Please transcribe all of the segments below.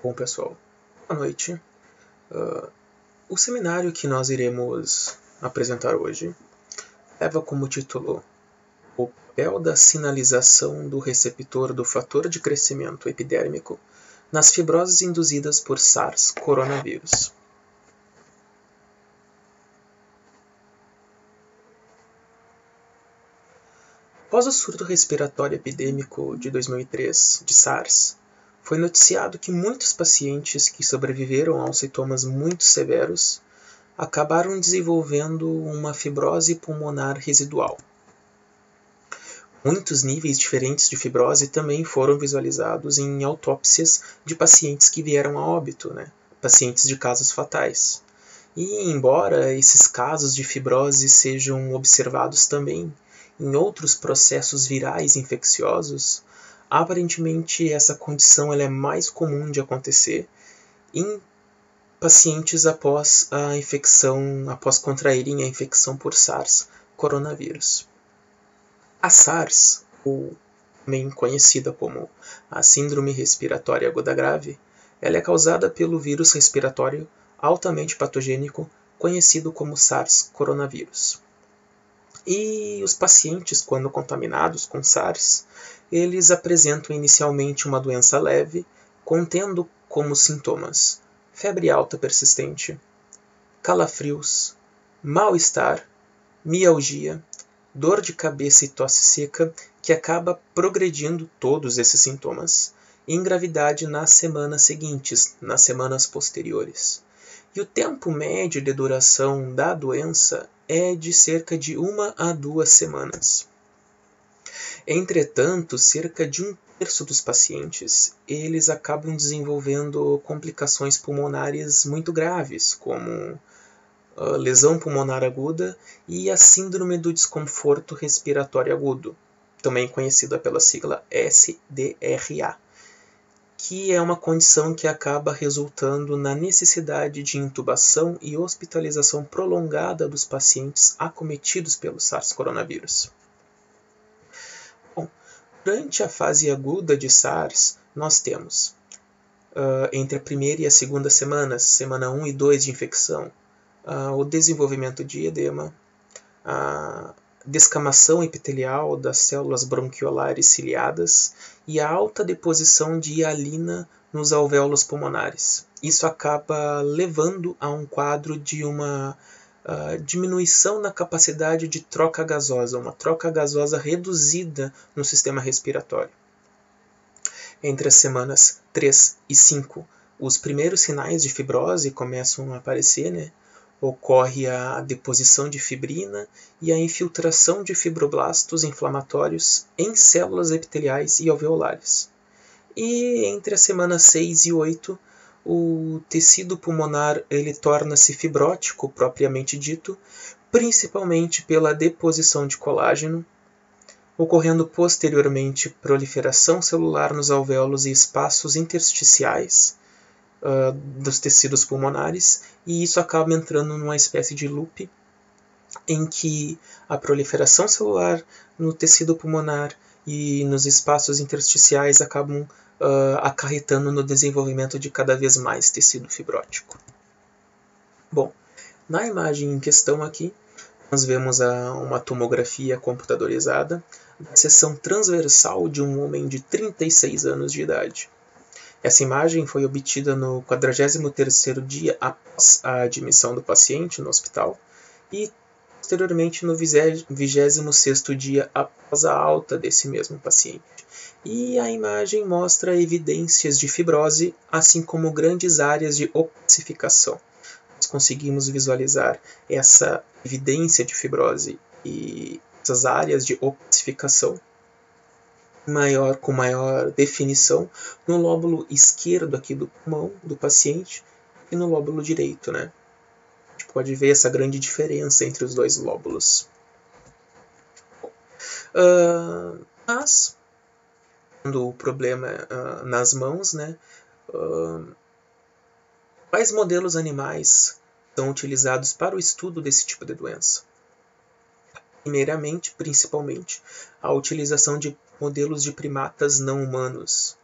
Bom, pessoal, boa noite. O seminário que nós iremos apresentar hoje leva como título O papel da sinalização do receptor do fator de crescimento epidérmico nas fibroses induzidas por SARS coronavírus. Após o surto respiratório epidêmico de 2003 de SARS, foi noticiado que muitos pacientes que sobreviveram aos sintomas muito severos acabaram desenvolvendo uma fibrose pulmonar residual. Muitos níveis diferentes de fibrose também foram visualizados em autópsias de pacientes que vieram a óbito, pacientes de casos fatais. E embora esses casos de fibrose sejam observados também em outros processos virais infecciosos, aparentemente essa condição ela é mais comum de acontecer em pacientes após contraírem a infecção por SARS coronavírus. A SARS, ou também conhecida como a Síndrome Respiratória Aguda Grave, ela é causada pelo vírus respiratório altamente patogênico conhecido como SARS coronavírus. E os pacientes, quando contaminados com SARS, eles apresentam inicialmente uma doença leve, contendo como sintomas febre alta persistente, calafrios, mal-estar, mialgia, dor de cabeça e tosse seca, que acaba progredindo todos esses sintomas em gravidade nas semanas seguintes, nas semanas posteriores. E o tempo médio de duração da doença é de cerca de 1 a 2 semanas. Entretanto, cerca de 1/3 dos pacientes, eles acabam desenvolvendo complicações pulmonares muito graves, como lesão pulmonar aguda e a síndrome do desconforto respiratório agudo, também conhecida pela sigla SDRA, que é uma condição que acaba resultando na necessidade de intubação e hospitalização prolongada dos pacientes acometidos pelo SARS coronavírus. Bom, durante a fase aguda de SARS, nós temos, entre a primeira e a segunda semana 1 e 2 de infecção, o desenvolvimento de edema, a descamação epitelial das células bronquiolares ciliadas e a alta deposição de hialina nos alvéolos pulmonares. Isso acaba levando a um quadro de uma diminuição na capacidade de troca gasosa, uma troca gasosa reduzida no sistema respiratório. Entre as semanas 3 e 5, os primeiros sinais de fibrose começam a aparecer, Ocorre a deposição de fibrina e a infiltração de fibroblastos inflamatórios em células epiteliais e alveolares. E entre as semanas 6 e 8, o tecido pulmonar ele torna-se fibrótico, propriamente dito, principalmente pela deposição de colágeno, ocorrendo posteriormente proliferação celular nos alvéolos e espaços intersticiais dos tecidos pulmonares, e isso acaba entrando numa espécie de loop em que a proliferação celular no tecido pulmonar e nos espaços intersticiais acabam acarretando no desenvolvimento de cada vez mais tecido fibrótico. Bom, na imagem em questão aqui, nós vemos uma tomografia computadorizada da seção transversal de um homem de 36 anos de idade. Essa imagem foi obtida no 43º dia após a admissão do paciente no hospital e, posteriormente, no 26º dia após a alta desse mesmo paciente. E a imagem mostra evidências de fibrose, assim como grandes áreas de opacificação. Nós conseguimos visualizar essa evidência de fibrose e essas áreas de opacificação com maior definição no lóbulo esquerdo aqui do pulmão do paciente e no lóbulo direito, A gente pode ver essa grande diferença entre os dois lóbulos. Mas, quando o problema nas mãos, quais modelos animais são utilizados para o estudo desse tipo de doença? Primeiramente, principalmente, a utilização de modelos de primatas não humanos,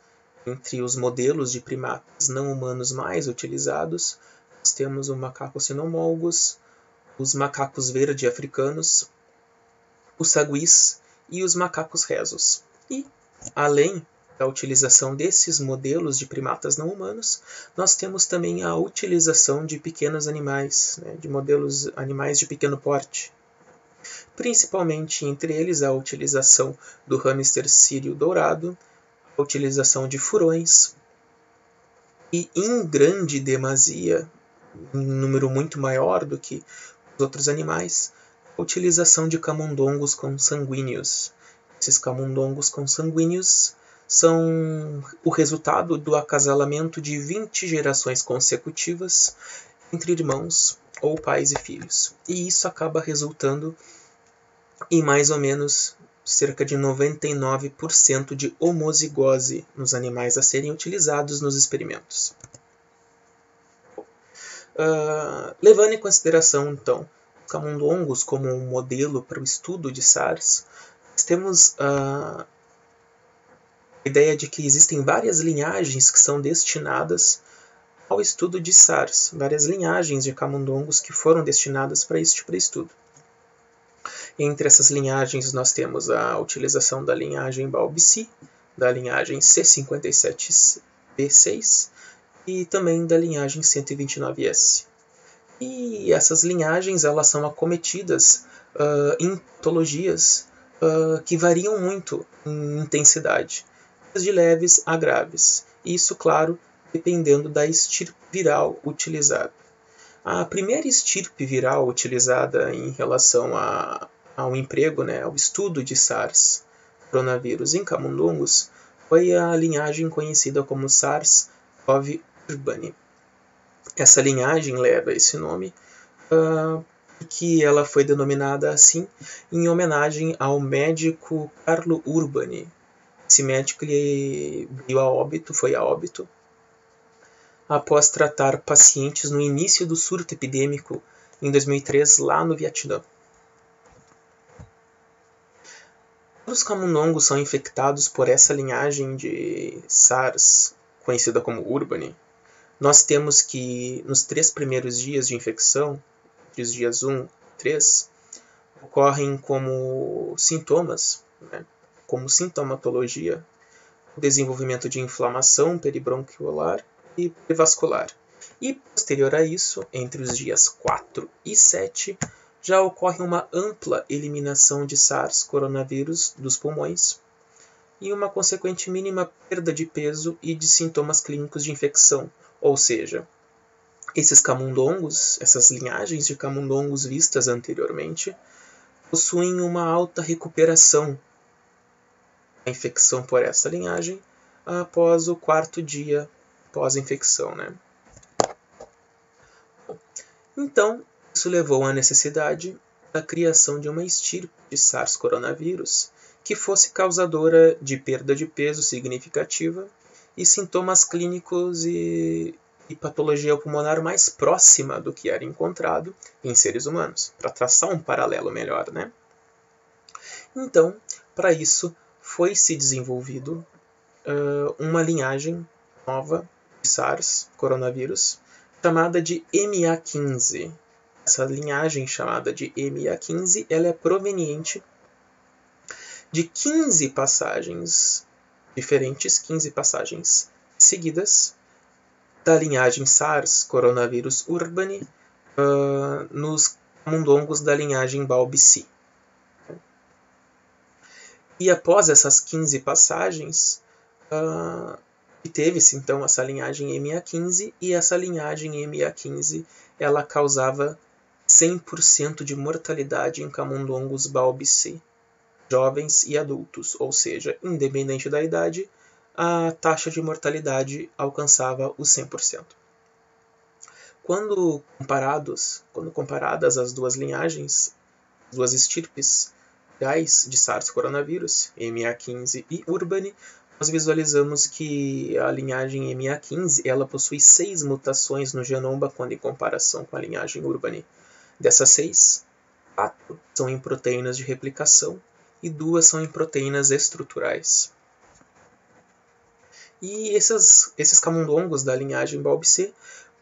Entre os modelos de primatas não humanos mais utilizados, nós temos o macaco sinomolgus, os macacos verde africanos, os saguis e os macacos rhesus. E, além da utilização desses modelos de primatas não humanos, nós temos também a utilização de pequenos animais, de modelos animais de pequeno porte. Principalmente entre eles a utilização do hamster sírio dourado, a utilização de furões e, em grande demasia, em número muito maior do que os outros animais, a utilização de camundongos consanguíneos. Esses camundongos consanguíneos são o resultado do acasalamento de 20 gerações consecutivas entre irmãos ou pais e filhos. E isso acaba resultando em mais ou menos cerca de 99% de homozigose nos animais a serem utilizados nos experimentos. Levando em consideração, então, camundongos como um modelo para o estudo de SARS, nós temos a ideia de que existem várias linhagens que são destinadas ao estudo de SARS, várias linhagens de camundongos que foram destinadas para esse tipo de estudo. Entre essas linhagens nós temos a utilização da linhagem Balbici, da linhagem C57B6 e também da linhagem 129S. E essas linhagens elas são acometidas em patologias que variam muito em intensidade, de leves a graves. Isso, claro, dependendo da estirpe viral utilizada. A primeira estirpe viral utilizada em relação ao emprego, ao estudo de SARS, coronavírus em camundongos, foi a linhagem conhecida como SARS-CoV urbani. Essa linhagem leva esse nome porque ela foi denominada assim em homenagem ao médico Carlo Urbani. Esse médico ele foi a óbito após tratar pacientes no início do surto epidêmico em 2003 lá no Vietnã. Os camundongos são infectados por essa linhagem de SARS, conhecida como urbani. Nós temos que, nos 3 primeiros dias de infecção, entre os dias 1 e 3, ocorrem como sintomas, como sintomatologia, o desenvolvimento de inflamação peribronquiolar e perivascular. E, posterior a isso, entre os dias 4 e 7, já ocorre uma ampla eliminação de SARS coronavírus dos pulmões e uma consequente mínima perda de peso e de sintomas clínicos de infecção. Ou seja, esses camundongos, essas linhagens de camundongos vistas anteriormente, possuem uma alta recuperação da infecção por essa linhagem após o 4º dia pós-infecção. Então, isso levou à necessidade da criação de uma estirpe de SARS coronavírus que fosse causadora de perda de peso significativa e sintomas clínicos e patologia pulmonar mais próxima do que era encontrado em seres humanos, para traçar um paralelo melhor. Então, para isso, foi-se desenvolvido uma linhagem nova de SARS coronavírus chamada de MA15. Essa linhagem chamada de MA15 ela é proveniente de 15 passagens diferentes, 15 passagens seguidas da linhagem SARS coronavírus urbani nos camundongos da linhagem Balbici. E após essas 15 passagens, teve-se então essa linhagem MA15, e essa linhagem MA15 ela causava 100% de mortalidade em camundongos Balbici, jovens e adultos, ou seja, independente da idade, a taxa de mortalidade alcançava os 100%. Quando comparadas as duas linhagens, as duas estirpes virais de SARS coronavírus, MA15 e urbani, nós visualizamos que a linhagem MA15 ela possui 6 mutações no genoma quando em comparação com a linhagem urbani. Dessas 6, 4 são em proteínas de replicação e 2 são em proteínas estruturais. E esses camundongos da linhagem BALB-C,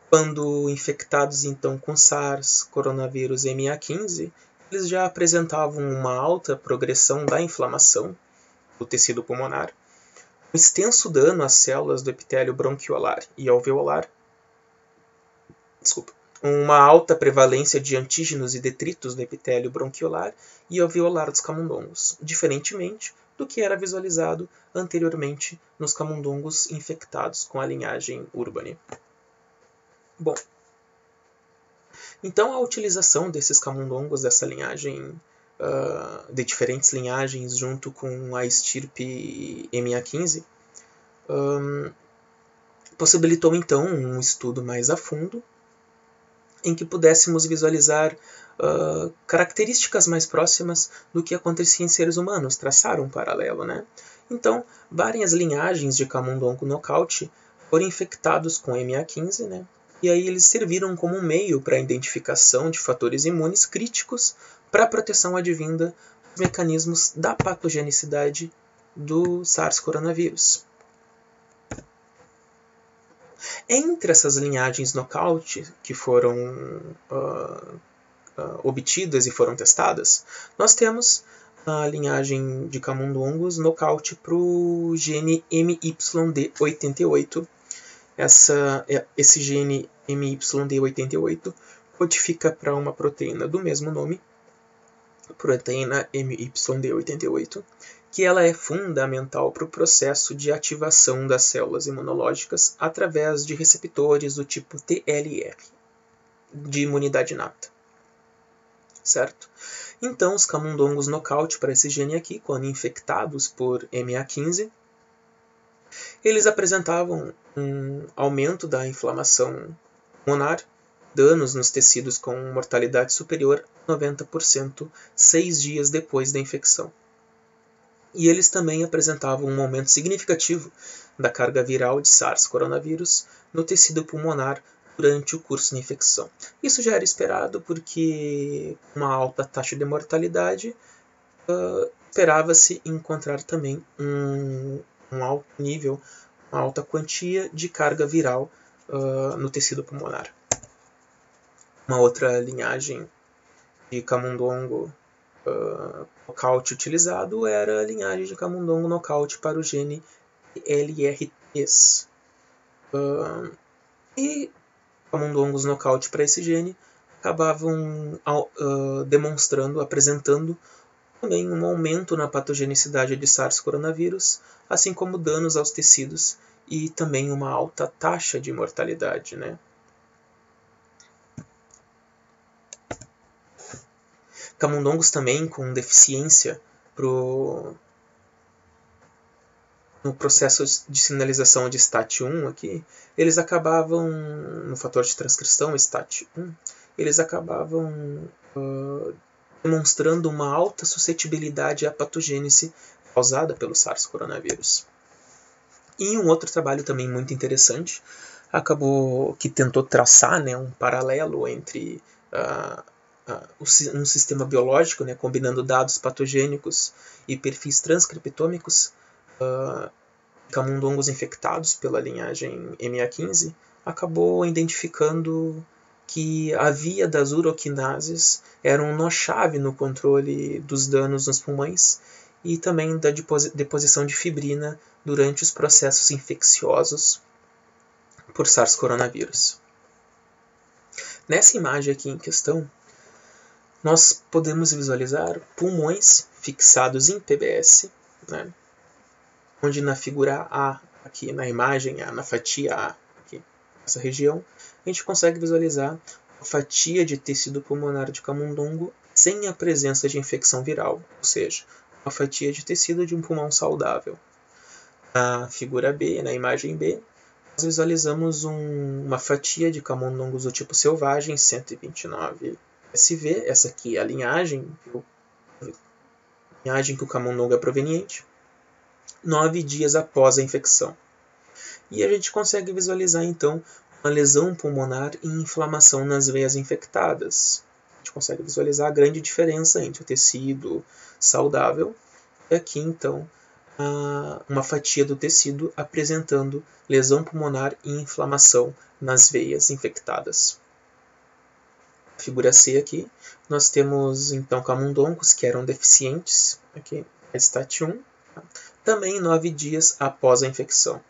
quando infectados então com SARS, coronavírus MA15, eles já apresentavam uma alta progressão da inflamação do tecido pulmonar, um extenso dano às células do epitélio bronquiolar e alveolar, uma alta prevalência de antígenos e detritos no epitélio bronquiolar e alveolar dos camundongos, diferentemente do que era visualizado anteriormente nos camundongos infectados com a linhagem Urbani. Bom, então a utilização desses camundongos dessa linhagem, de diferentes linhagens, junto com a estirpe MA15, possibilitou então um estudo mais a fundo em que pudéssemos visualizar características mais próximas do que acontecia em seres humanos, traçar um paralelo, né? Então, várias linhagens de camundongo nocaute foram infectados com MA15, né? E aí eles serviram como um meio para a identificação de fatores imunes críticos para a proteção advinda dos mecanismos da patogenicidade do SARS coronavírus. Entre essas linhagens nocaute que foram obtidas e foram testadas, nós temos a linhagem de camundongos nocaute para o gene MYD88. Esse gene MYD88 codifica para uma proteína do mesmo nome, proteína MYD88, que ela é fundamental para o processo de ativação das células imunológicas através de receptores do tipo TLR, de imunidade inapta. Certo? Então, os camundongos nocaute para esse gene aqui, quando infectados por MA15, eles apresentavam um aumento da inflamação pulmonar, danos nos tecidos com mortalidade superior a 90% 6 dias depois da infecção. E eles também apresentavam um aumento significativo da carga viral de SARS coronavírus no tecido pulmonar durante o curso da infecção. Isso já era esperado porque uma alta taxa de mortalidade, esperava-se encontrar também um alto nível, uma alta quantia de carga viral no tecido pulmonar. Uma outra linhagem de camundongo nocaute utilizado era a linhagem de camundongo nocaute para o gene LRTs. E camundongos nocaute para esse gene acabavam apresentando também um aumento na patogenicidade de SARS coronavírus, assim como danos aos tecidos e também uma alta taxa de mortalidade, né? Camundongos também com deficiência no processo de sinalização de STAT1 aqui, eles acabavam, no fator de transcrição STAT1, eles acabavam demonstrando uma alta suscetibilidade à patogênese causada pelo SARS coronavírus. E um outro trabalho também muito interessante, que tentou traçar, né, um paralelo entre um sistema biológico, né, combinando dados patogênicos e perfis transcriptômicos, camundongos infectados pela linhagem MA15, acabou identificando que a via das uroquinases era um nó-chave no controle dos danos nos pulmões e também da deposição de fibrina durante os processos infecciosos por SARS coronavírus. Nessa imagem aqui em questão, nós podemos visualizar pulmões fixados em PBS, né? Onde na figura A, aqui na imagem, na fatia A, aqui nessa região, a gente consegue visualizar a fatia de tecido pulmonar de camundongo sem a presença de infecção viral, ou seja, uma fatia de tecido de um pulmão saudável. Na figura B, na imagem B, nós visualizamos uma fatia de camundongos do tipo selvagem, 129 SV, essa aqui é a linhagem que o camundongo é proveniente, 9 dias após a infecção. E a gente consegue visualizar, então, uma lesão pulmonar e inflamação nas veias infectadas. A gente consegue visualizar a grande diferença entre o tecido saudável e aqui, então, uma fatia do tecido apresentando lesão pulmonar e inflamação nas veias infectadas. Figura C aqui, nós temos então camundongos que eram deficientes, aqui STAT1, também 9 dias após a infecção.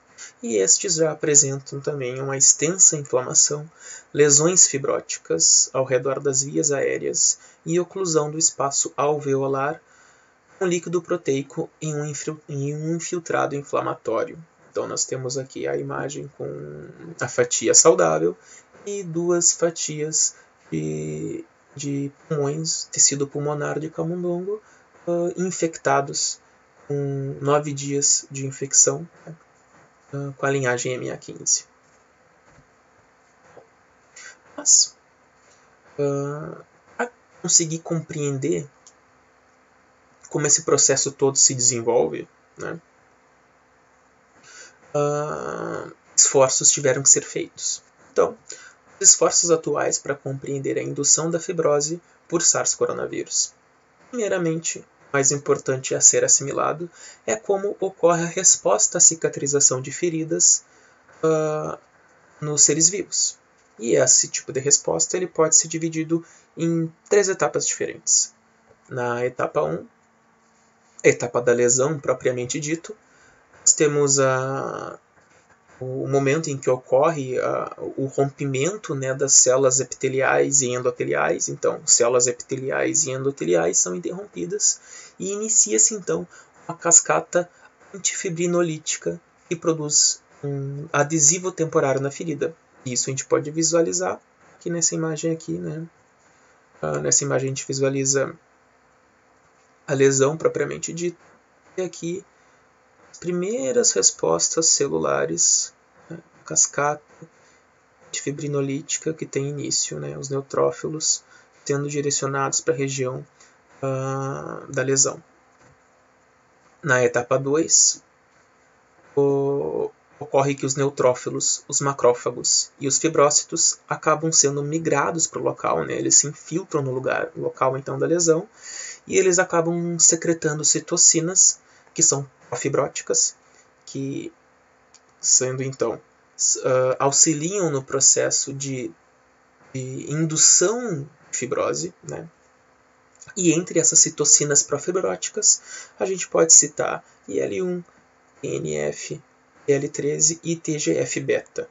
E estes já apresentam também uma extensa inflamação, lesões fibróticas ao redor das vias aéreas e oclusão do espaço alveolar com líquido proteico em um infiltrado inflamatório. Então nós temos aqui a imagem com a fatia saudável e 2 fatias de pulmões, tecido pulmonar de camundongo, infectados com 9 dias de infecção, com a linhagem MA15. Mas, para conseguir compreender como esse processo todo se desenvolve, né, esforços tiveram que ser feitos. Então, os esforços atuais para compreender a indução da fibrose por SARS-coronavírus. Primeiramente, o mais importante a ser assimilado é como ocorre a resposta à cicatrização de feridas nos seres vivos. E esse tipo de resposta ele pode ser dividido em 3 etapas diferentes. Na etapa 1, a etapa da lesão propriamente dito, nós temos o momento em que ocorre o rompimento, né, das células epiteliais e endoteliais. Então, células epiteliais e endoteliais são interrompidas e inicia-se então uma cascata antifibrinolítica que produz um adesivo temporário na ferida. Isso a gente pode visualizar aqui nessa imagem aqui, né? Nessa imagem a gente visualiza a lesão propriamente dita e aqui as primeiras respostas celulares, né? Cascata antifibrinolítica que tem início, né? Os neutrófilos sendo direcionados para a região da lesão. Na etapa 2, ocorre que os neutrófilos, os macrófagos e os fibrócitos acabam sendo migrados para o local, né? Eles se infiltram no local então da lesão e eles acabam secretando citocinas, que são profibróticas, que sendo então auxiliam no processo de indução de fibrose, né? E entre essas citocinas profibróticas, a gente pode citar IL-1, TNF, IL-13 e TGF-beta.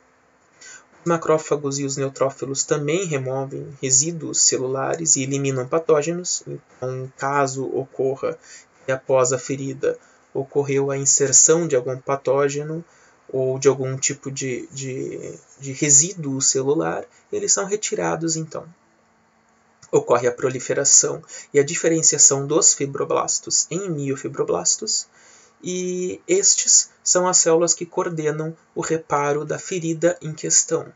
Os macrófagos e os neutrófilos também removem resíduos celulares e eliminam patógenos. Então, caso ocorra que após a ferida ocorreu a inserção de algum patógeno ou de algum tipo de resíduo celular, eles são retirados então. Ocorre a proliferação e a diferenciação dos fibroblastos em miofibroblastos, e estes são as células que coordenam o reparo da ferida em questão.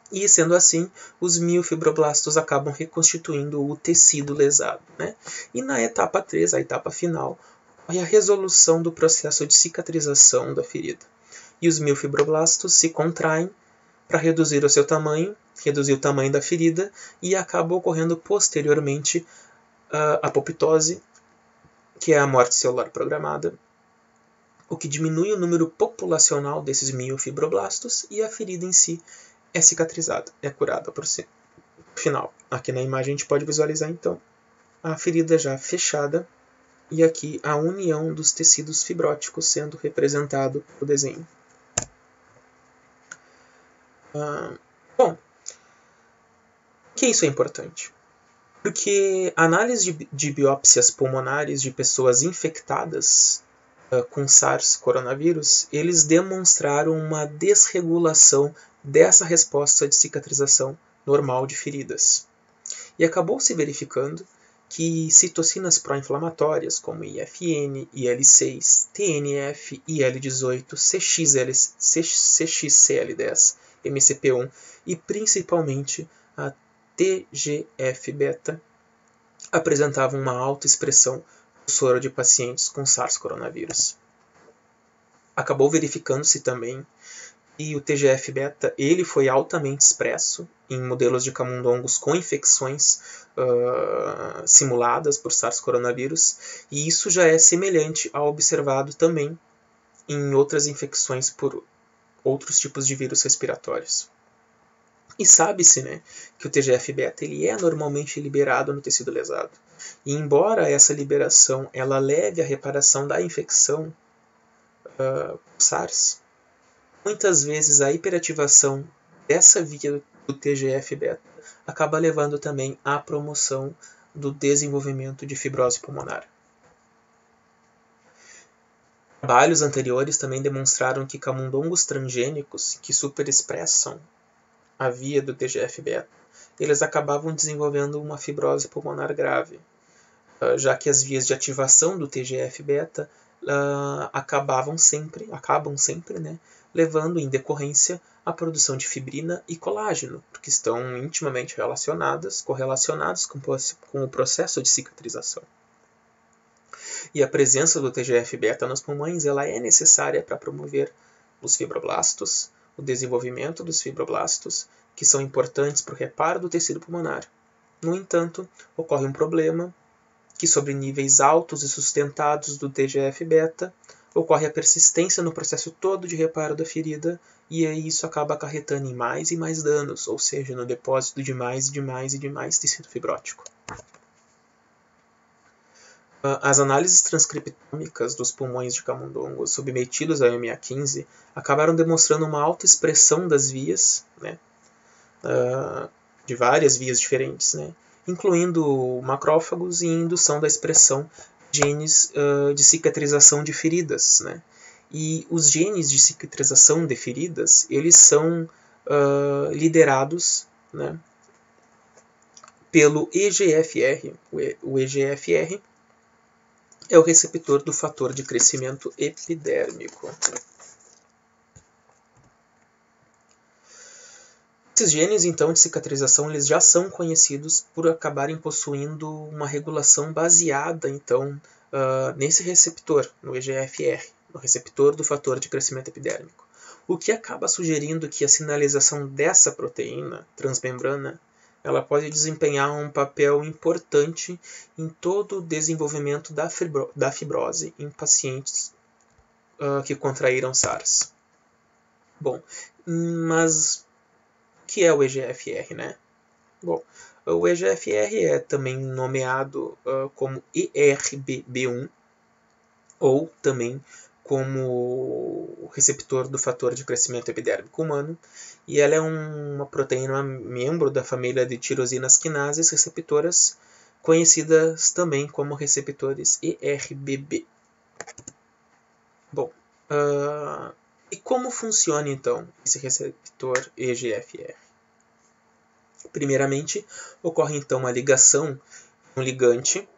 E, sendo assim, os miofibroblastos acabam reconstituindo o tecido lesado, né? E na etapa 3, a etapa final, ocorre a resolução do processo de cicatrização da ferida. E os miofibroblastos se contraem para reduzir o seu tamanho, reduzir o tamanho da ferida, e acaba ocorrendo posteriormente a apoptose, que é a morte celular programada, o que diminui o número populacional desses miofibroblastos e a ferida em si é cicatrizada, é curada por si. Final, aqui na imagem a gente pode visualizar então a ferida já fechada e aqui a união dos tecidos fibróticos sendo representado no desenho. Bom, por que isso é importante? Porque a análise de biópsias pulmonares de pessoas infectadas com SARS-coronavírus, eles demonstraram uma desregulação dessa resposta de cicatrização normal de feridas. E acabou se verificando que citocinas pró-inflamatórias como IFN, IL-6, TNF, IL-18, CXCL10, MCP1 e principalmente a TGF-beta apresentavam uma alta expressão no soro de pacientes com SARS-coronavírus. Acabou verificando-se também E o TGF-beta ele foi altamente expresso em modelos de camundongos com infecções simuladas por SARS coronavírus, e isso já é semelhante ao observado também em outras infecções por outros tipos de vírus respiratórios. E sabe-se, né, que o TGF-beta ele é normalmente liberado no tecido lesado. E embora essa liberação ela leve à reparação da infecção SARS, muitas vezes a hiperativação dessa via do TGF-beta acaba levando também à promoção do desenvolvimento de fibrose pulmonar. Trabalhos anteriores também demonstraram que camundongos transgênicos que superexpressam a via do TGF-beta, eles acabavam desenvolvendo uma fibrose pulmonar grave, já que as vias de ativação do TGF-beta acabam sempre, né, levando em decorrência à produção de fibrina e colágeno, porque estão intimamente correlacionados com o processo de cicatrização. E a presença do TGF-beta nos pulmões ela é necessária para promover os fibroblastos, o desenvolvimento dos fibroblastos, que são importantes para o reparo do tecido pulmonar. No entanto, ocorre um problema que sobre níveis altos e sustentados do TGF-beta, ocorre a persistência no processo todo de reparo da ferida, e aí isso acaba acarretando em mais e mais danos, ou seja, no depósito de mais tecido fibrótico. As análises transcriptômicas dos pulmões de camundongos submetidos à MA15 acabaram demonstrando uma alta expressão das vias, né, de várias vias diferentes, né, incluindo macrófagos e indução da expressão de genes de cicatrização de feridas, né. E os genes de cicatrização de feridas, eles são liderados, né, pelo EGFR. O EGFR é o receptor do fator de crescimento epidérmico. Esses genes, então, de cicatrização, eles já são conhecidos por acabarem possuindo uma regulação baseada, então, nesse receptor, no EGFR, no receptor do fator de crescimento epidérmico. O que acaba sugerindo que a sinalização dessa proteína transmembrana ela pode desempenhar um papel importante em todo o desenvolvimento da fibrose em pacientes que contraíram SARS. Bom, mas o que é o EGFR, né? Bom, o EGFR é também nomeado como ERBB1 ou também como receptor do fator de crescimento epidérmico humano, e ela é uma proteína membro da família de tirosinas quinases receptoras, conhecidas também como receptores ERBB. Bom, e como funciona então esse receptor EGFR? Primeiramente, ocorre então a ligação de um ligante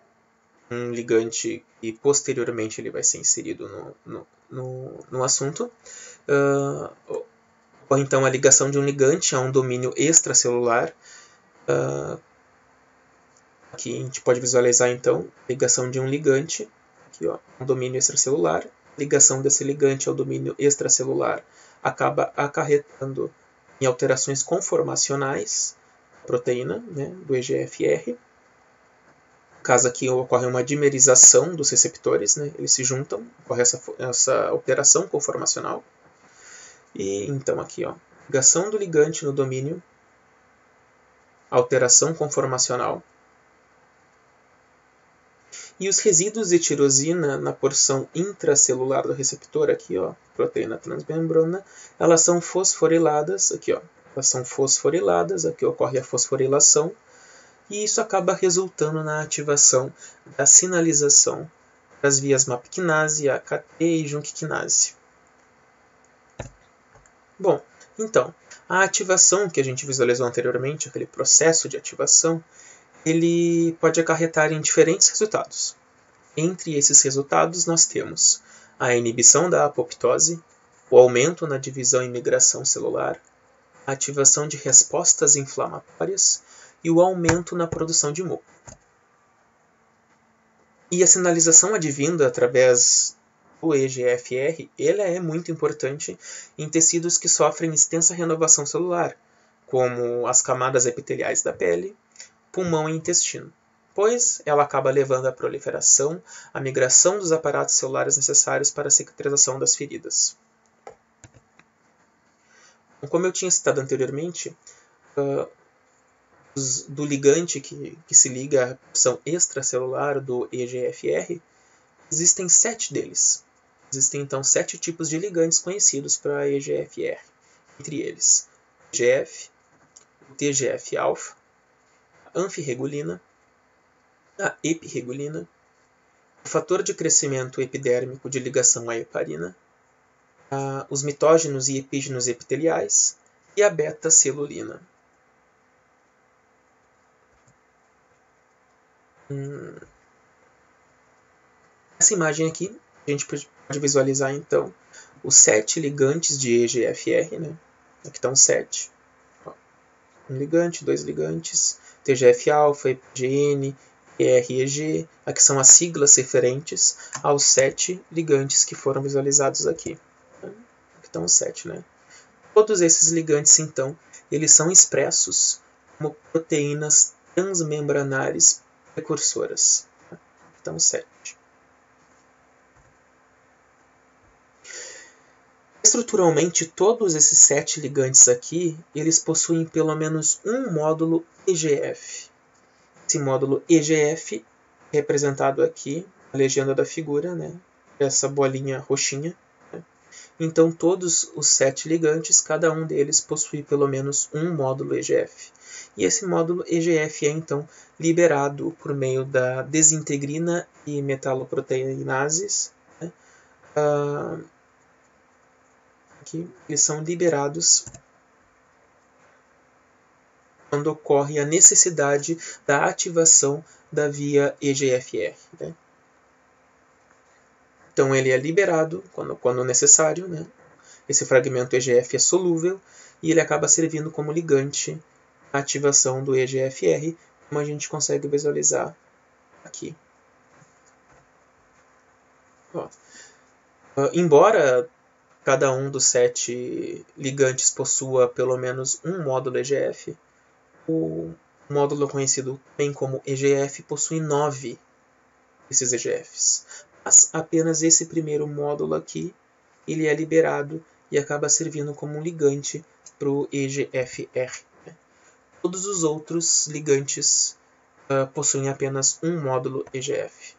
e posteriormente ele vai ser inserido no assunto. Ocorre então a ligação de um ligante a um domínio extracelular. Aqui a gente pode visualizar então a ligação de um ligante, aqui, ó, um domínio extracelular. Ligação desse ligante ao domínio extracelular acaba acarretando em alterações conformacionais da proteína, né, do EGFR. Caso aqui ocorre uma dimerização dos receptores, né, eles se juntam, ocorre essa alteração conformacional. E então aqui, ó, ligação do ligante no domínio, alteração conformacional. E os resíduos de tirosina na porção intracelular do receptor, aqui, ó, proteína transmembrana, elas são fosforiladas, aqui, ó, elas são fosforiladas, aqui ocorre a fosforilação, e isso acaba resultando na ativação da sinalização das vias MAP-quinase, AKT e JNK-quinase. Bom, então, a ativação que a gente visualizou anteriormente, aquele processo de ativação, ele pode acarretar em diferentes resultados. Entre esses resultados nós temos a inibição da apoptose, o aumento na divisão e migração celular, a ativação de respostas inflamatórias e o aumento na produção de muco. E a sinalização advinda através o EGFR ele é muito importante em tecidos que sofrem extensa renovação celular, como as camadas epiteliais da pele, pulmão e intestino, pois ela acaba levando à proliferação, à migração dos aparatos celulares necessários para a cicatrização das feridas. Como eu tinha citado anteriormente, do ligante que se liga à porção extracelular do EGFR, existem 7 deles. Existem então 7 tipos de ligantes conhecidos para EGFR, entre eles EGF, o TGF-alfa, a anfirregulina, a epirregulina, o fator de crescimento epidérmico de ligação à heparina, os mitógenos e epígenos epiteliais e a beta-celulina. Essa imagem aqui, a gente pode visualizar então os 7 ligantes de EGFR, né? Aqui estão 7. Um ligante, 2 ligantes, TGF-alfa, EPGN, EREG, aqui são as siglas referentes aos 7 ligantes que foram visualizados aqui. Aqui estão os 7, né? Todos esses ligantes, então, eles são expressos como proteínas transmembranares precursoras. Então, 7. Estruturalmente, todos esses 7 ligantes aqui, eles possuem pelo menos um módulo EGF. Esse módulo EGF, representado aqui na legenda da figura, né? Essa bolinha roxinha. Né? Então, todos os 7 ligantes, cada um deles possui pelo menos um módulo EGF. E esse módulo EGF é, então, liberado por meio da desintegrina e metaloproteinases, né? Que eles são liberados quando ocorre a necessidade da ativação da via EGFR. Né? Então ele é liberado quando necessário. Né? Esse fragmento EGF é solúvel e ele acaba servindo como ligante à ativação do EGFR, como a gente consegue visualizar aqui. Embora cada um dos 7 ligantes possua pelo menos um módulo EGF, o módulo conhecido bem como EGF possui 9 desses EGFs. Mas apenas esse primeiro módulo aqui ele é liberado e acaba servindo como um ligante para o EGFR. Né? Todos os outros ligantes possuem apenas um módulo EGF.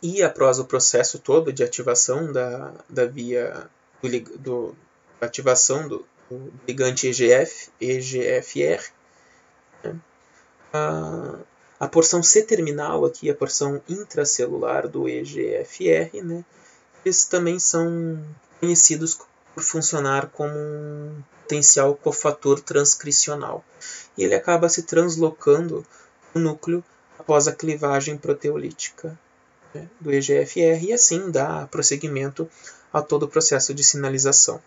E após o processo todo de ativação da via ativação do ligante EGFR, né? A porção C-terminal aqui, a porção intracelular do EGFR, né? Eles também são conhecidos por funcionar como um potencial cofator transcricional. E ele acaba se translocando no núcleo após a clivagem proteolítica do EGFR e assim dá prosseguimento a todo o processo de sinalização.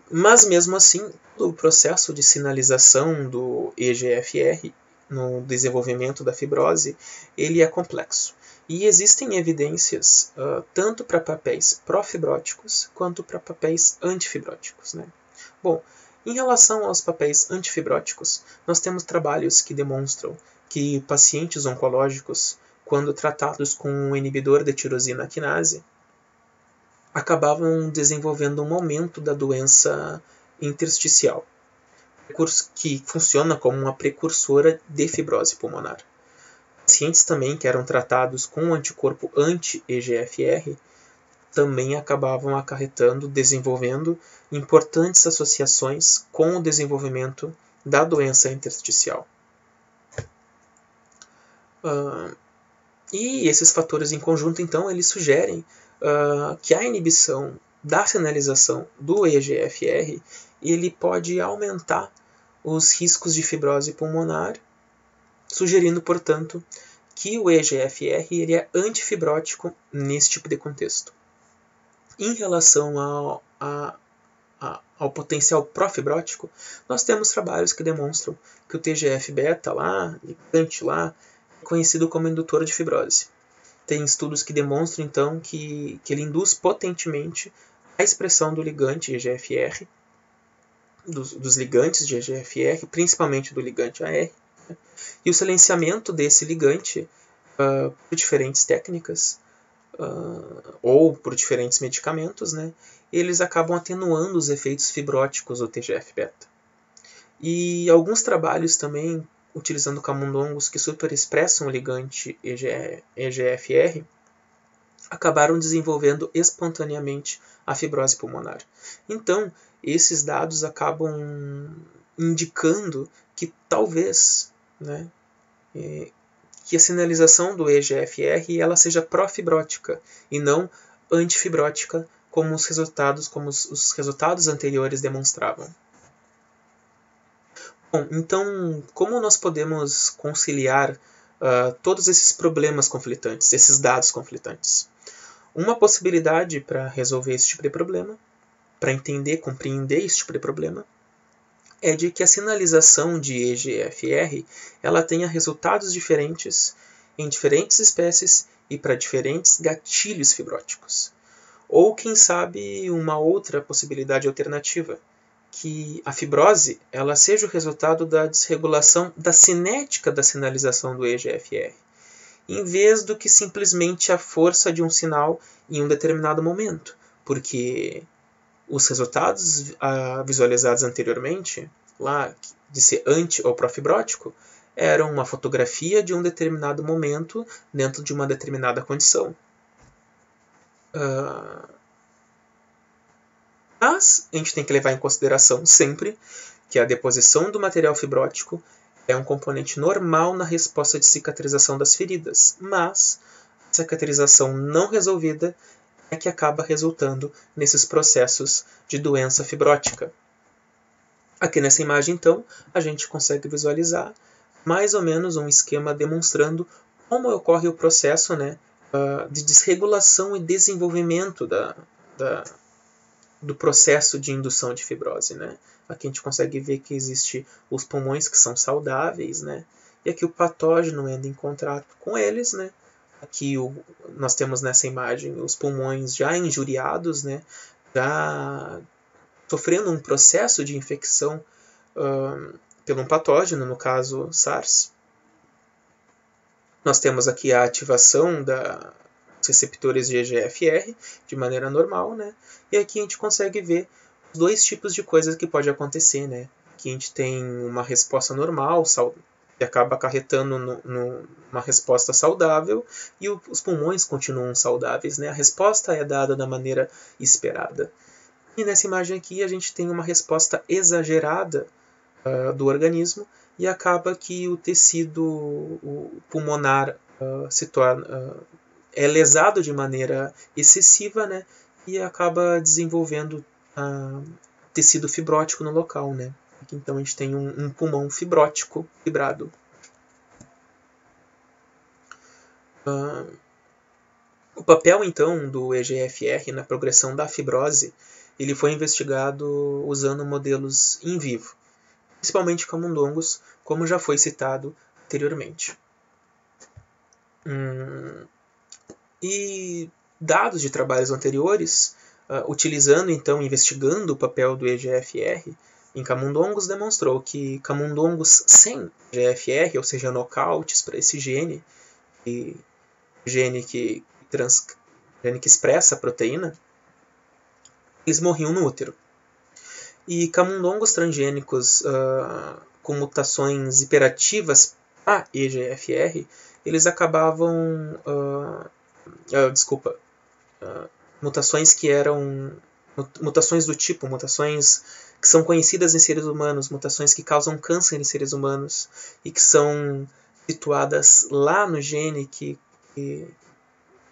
Mas mesmo assim, o processo de sinalização do EGFR no desenvolvimento da fibrose, ele é complexo. E existem evidências tanto para papéis profibróticos quanto para papéis antifibróticos. Né? Bom, em relação aos papéis antifibróticos, nós temos trabalhos que demonstram que pacientes oncológicos, quando tratados com um inibidor de tirosina quinase, acabavam desenvolvendo um aumento da doença intersticial, que funciona como uma precursora de fibrose pulmonar. Pacientes também que eram tratados com um anticorpo anti-EGFR também acabavam desenvolvendo importantes associações com o desenvolvimento da doença intersticial. E esses fatores em conjunto, então, eles sugerem que a inibição da sinalização do EGFR ele pode aumentar os riscos de fibrose pulmonar, sugerindo, portanto, que o EGFR ele é antifibrótico nesse tipo de contexto. Em relação ao potencial profibrótico, nós temos trabalhos que demonstram que o TGF-beta ligante lá, é conhecido como indutor de fibrose. Tem estudos que demonstram, então, que ele induz potentemente a expressão do ligante EGFR, dos ligantes de EGFR, principalmente do ligante AR, né? E o silenciamento desse ligante por diferentes técnicas ou por diferentes medicamentos, né, eles acabam atenuando os efeitos fibróticos do TGF-beta. E alguns trabalhos também, utilizando camundongos que superexpressam o ligante EGFR, acabaram desenvolvendo espontaneamente a fibrose pulmonar. Então, esses dados acabam indicando que talvez, né, que a sinalização do EGFR ela seja profibrótica e não antifibrótica, como os resultados anteriores demonstravam. Bom, então, como nós podemos conciliar todos esses problemas conflitantes, esses dados conflitantes? Uma possibilidade para resolver esse tipo de problema, para compreender esse tipo de problema, é de que a sinalização de EGFR ela tenha resultados diferentes em diferentes espécies e para diferentes gatilhos fibróticos. Ou, quem sabe, uma outra possibilidade alternativa, que a fibrose ela seja o resultado da desregulação da cinética da sinalização do EGFR, em vez do que simplesmente a força de um sinal em um determinado momento, porque os resultados visualizados anteriormente, lá de ser anti ou profibrótico, eram uma fotografia de um determinado momento dentro de uma determinada condição. Mas a gente tem que levar em consideração sempre que a deposição do material fibrótico é um componente normal na resposta de cicatrização das feridas, mas a cicatrização não resolvida é que acaba resultando nesses processos de doença fibrótica. Aqui nessa imagem, então, a gente consegue visualizar mais ou menos um esquema demonstrando como ocorre o processo, né, de desregulação e desenvolvimento do processo de indução de fibrose, né? Aqui a gente consegue ver que existe os pulmões que são saudáveis, né? E aqui o patógeno entra em contato com eles, né? Aqui nós temos nessa imagem os pulmões já injuriados, né? Já sofrendo um processo de infecção pelo um patógeno, no caso SARS. Nós temos aqui a ativação dos receptores de EGFR de maneira normal, né? E aqui a gente consegue ver os dois tipos de coisas que pode acontecer, né? Aqui a gente tem uma resposta normal, que acaba acarretando numa resposta saudável, e os pulmões continuam saudáveis, né? A resposta é dada da maneira esperada. E nessa imagem aqui a gente tem uma resposta exagerada do organismo, e acaba que o tecido pulmonar é lesado de maneira excessiva, né? E acaba desenvolvendo tecido fibrótico no local, né? Então a gente tem um pulmão fibrótico fibrado. O papel, então, do EGFR na progressão da fibrose, ele foi investigado usando modelos in vivo, principalmente camundongos, como já foi citado anteriormente. E dados de trabalhos anteriores, investigando o papel do EGFR em camundongos, demonstrou que camundongos sem EGFR, ou seja, nocautes para esse gene que expressa a proteína, eles morriam no útero. E camundongos transgênicos com mutações hiperativas a EGFR, eles acabavam... mutações que eram... Mutações do tipo, mutações que são conhecidas em seres humanos, mutações que causam câncer em seres humanos e que são situadas lá no gene que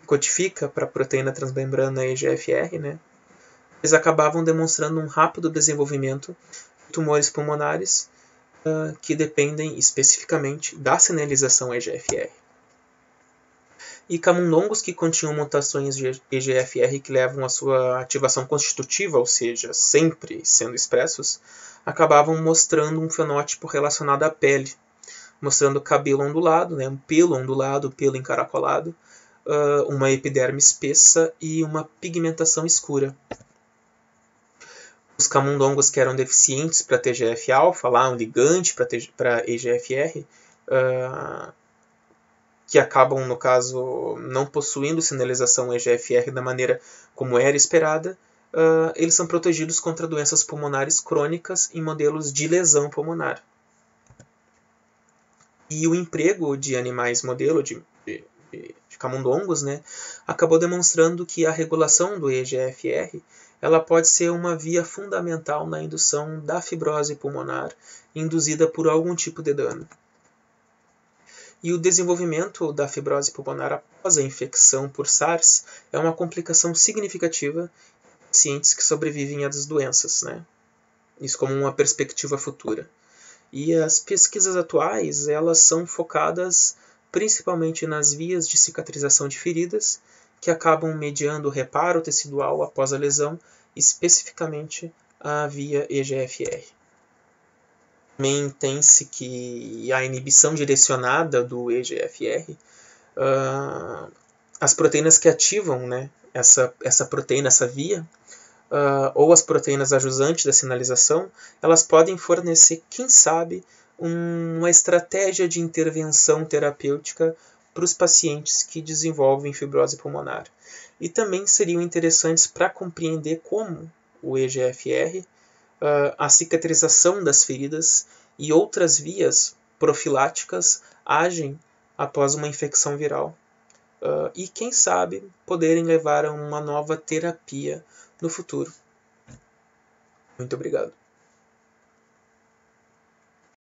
codifica para a proteína transmembrana EGFR, né? Eles acabavam demonstrando um rápido desenvolvimento de tumores pulmonares que dependem especificamente da sinalização EGFR. e camundongos que continham mutações de EGFR que levam à sua ativação constitutiva, ou seja, sempre sendo expressos, acabavam mostrando um fenótipo relacionado à pele, mostrando cabelo ondulado, né, um pelo ondulado, pelo encaracolado, uma epiderme espessa e uma pigmentação escura. Os camundongos que eram deficientes para TGF-alfa, lá um ligante para EGFR, que acabam, no caso, não possuindo sinalização EGFR da maneira como era esperada, eles são protegidos contra doenças pulmonares crônicas em modelos de lesão pulmonar. E o emprego de animais modelo de camundongos, né, acabou demonstrando que a regulação do EGFR ela pode ser uma via fundamental na indução da fibrose pulmonar induzida por algum tipo de dano. E o desenvolvimento da fibrose pulmonar após a infecção por SARS é uma complicação significativa em pacientes que sobrevivem às doenças, né? Isso como uma perspectiva futura. E as pesquisas atuais elas são focadas principalmente nas vias de cicatrização de feridas, que acabam mediando o reparo tecidual após a lesão, especificamente a via EGFR. Também tem-se que a inibição direcionada do EGFR, as proteínas que ativam, né, essa proteína, essa via, ou as proteínas ajudantes da sinalização, elas podem fornecer, quem sabe, uma estratégia de intervenção terapêutica para os pacientes que desenvolvem fibrose pulmonar. E também seriam interessantes para compreender como o EGFR, a cicatrização das feridas e outras vias profiláticas agem após uma infecção viral. E, quem sabe, poderem levar a uma nova terapia no futuro. Muito obrigado.